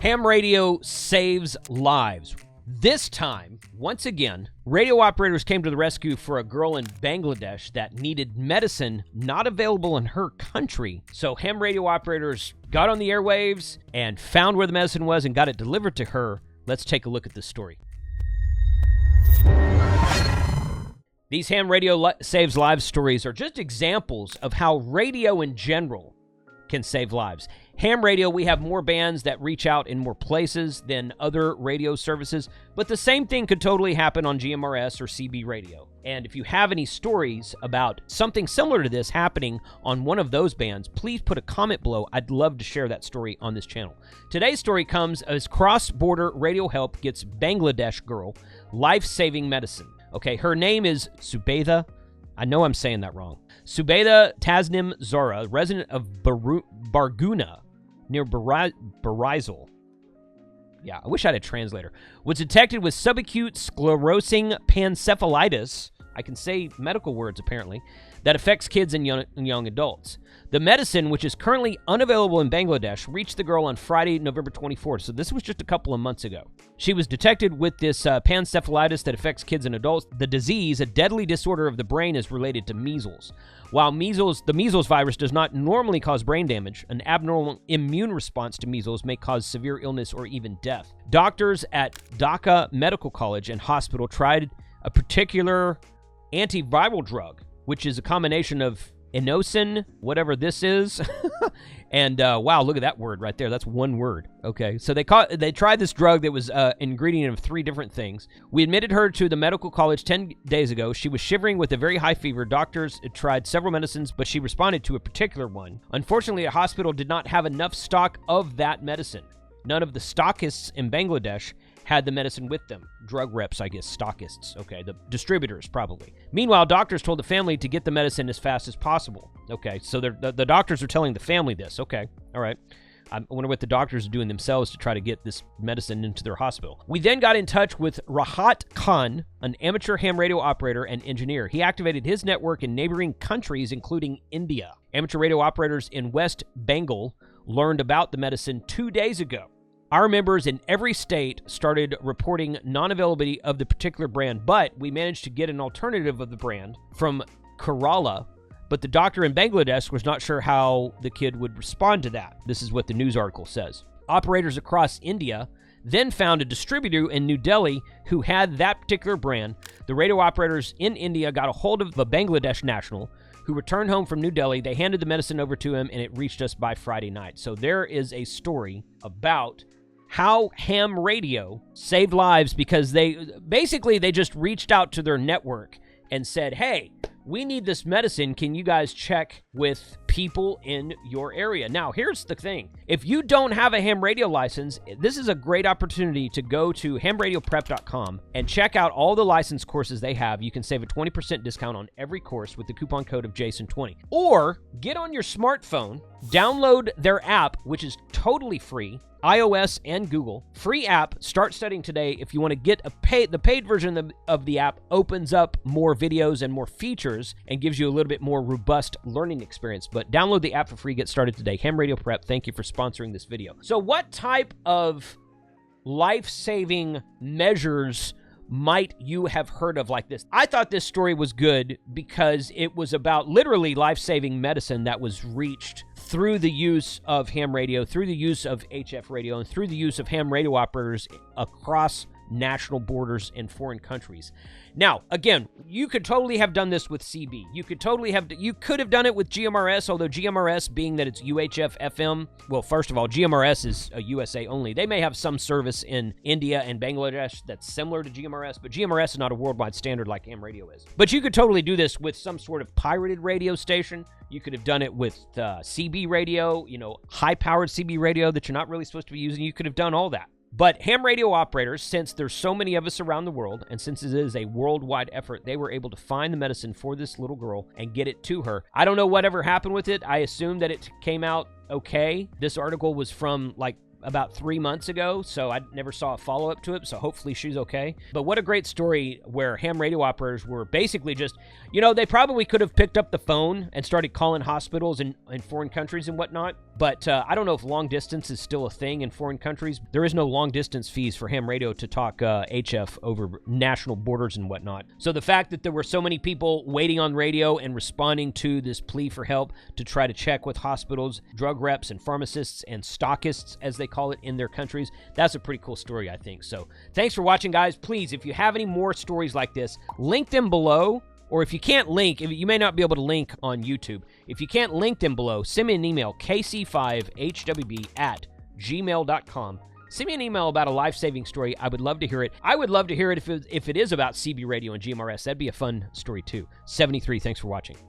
Ham radio saves lives. This time, once again, radio operators came to the rescue for a girl in Bangladesh that needed medicine not available in her country. So ham radio operators got on the airwaves and found where the medicine was and got it delivered to her. Let's take a look at this story. These ham radio saves lives stories are just examples of how radio in general can save lives. Ham radio, we have more bands that reach out in more places than other radio services, but the same thing could totally happen on GMRS or CB radio. And if you have any stories about something similar to this happening on one of those bands, please put a comment below. I'd love to share that story on this channel. Today's story comes as cross-border radio help gets Bangladesh girl life-saving medicine. Okay, her name is Subaida. I know I'm saying that wrong. Subaida Tasnim Zara, resident of Barguna, near Barizal. Yeah, I wish I had a translator. Was detected with subacute sclerosing panencephalitis. I can say medical words, apparently, that affects kids and young adults. The medicine, which is currently unavailable in Bangladesh, reached the girl on Friday, November 24th, so this was just a couple of months ago. She was detected with this panencephalitis that affects kids and adults. The disease, a deadly disorder of the brain, is related to measles. While the measles virus does not normally cause brain damage, an abnormal immune response to measles may cause severe illness or even death. Doctors at Dhaka Medical College and Hospital tried a particular antiviral drug, which is a combination of inosine, whatever this is, and wow, look at that word right there. That's one word. Okay, so they tried this drug that was an ingredient of 3 different things. We admitted her to the medical college 10 days ago. She was shivering with a very high fever. Doctors tried several medicines, but she responded to a particular one. Unfortunately, the hospital did not have enough stock of that medicine. None of the stockists in Bangladesh had the medicine with them. Drug reps, I guess, stockists. Okay, the distributors, probably. Meanwhile, doctors told the family to get the medicine as fast as possible. Okay, so the doctors are telling the family this. Okay, all right. I wonder what the doctors are doing themselves to try to get this medicine into their hospital. We then got in touch with Rahat Khan, an amateur ham radio operator and engineer. He activated his network in neighboring countries, including India. Amateur radio operators in West Bengal learned about the medicine 2 days ago. Our members in every state started reporting non-availability of the particular brand, but we managed to get an alternative of the brand from Kerala, but the doctor in Bangladesh was not sure how the kid would respond to that. This is what the news article says. Operators across India then found a distributor in New Delhi who had that particular brand. The radio operators in India got a hold of a Bangladesh national who returned home from New Delhi. They handed the medicine over to him, and it reached us by Friday night. So there is a story about how ham radio saved lives because they just reached out to their network and said, hey, we need this medicine. Can you guys check with people in your area? Now, here's the thing. If you don't have a ham radio license, this is a great opportunity to go to hamradioprep.com and check out all the license courses they have. You can save a 20% discount on every course with the coupon code of Jason20. Or get on your smartphone, download their app, which is totally free, iOS and Google. Free app. Start studying today. If you want to get the paid version of the app opens up more videos and more features and gives you a little bit more robust learning experience. But download the app for free. Get started today. Ham Radio Prep, thank you for sponsoring this video. So what type of life-saving measures might you have heard of like this? I thought this story was good because it was about literally life-saving medicine that was reached through the use of ham radio, through the use of HF radio, and through the use of ham radio operators across national borders in foreign countries. Now, again, you could totally have done this with CB. You could have done it with GMRS, although GMRS, being that it's UHF FM, well, first of all, GMRS is a USA only. They may have some service in India and Bangladesh that's similar to GMRS, but GMRS is not a worldwide standard like ham radio is. But you could totally do this with some sort of pirated radio station. You could have done it with CB radio, high-powered CB radio that you're not really supposed to be using. You could have done all that. But ham radio operators, since there's so many of us around the world, and since it is a worldwide effort, they were able to find the medicine for this little girl and get it to her. I don't know whatever happened with it. I assume that it came out okay. This article was from about 3 months ago, so I never saw a follow-up to it, so hopefully she's okay. But what a great story where ham radio operators were basically just, they probably could have picked up the phone and started calling hospitals in foreign countries and whatnot, But I don't know if long distance is still a thing in foreign countries. There is no long distance fees for ham radio to talk HF over national borders and whatnot. So the fact that there were so many people waiting on radio and responding to this plea for help to try to check with hospitals, drug reps, and pharmacists and stockists, as they call it in their countries, that's a pretty cool story, I think. So thanks for watching, guys. Please, if you have any more stories like this, link them below. Or if you can't link, you may not be able to link on YouTube. If you can't link them below, send me an email, kc5hwb@gmail.com. Send me an email about a life-saving story. I would love to hear it. I would love to hear it if it is about CB Radio and GMRS. That'd be a fun story, too. 73, thanks for watching.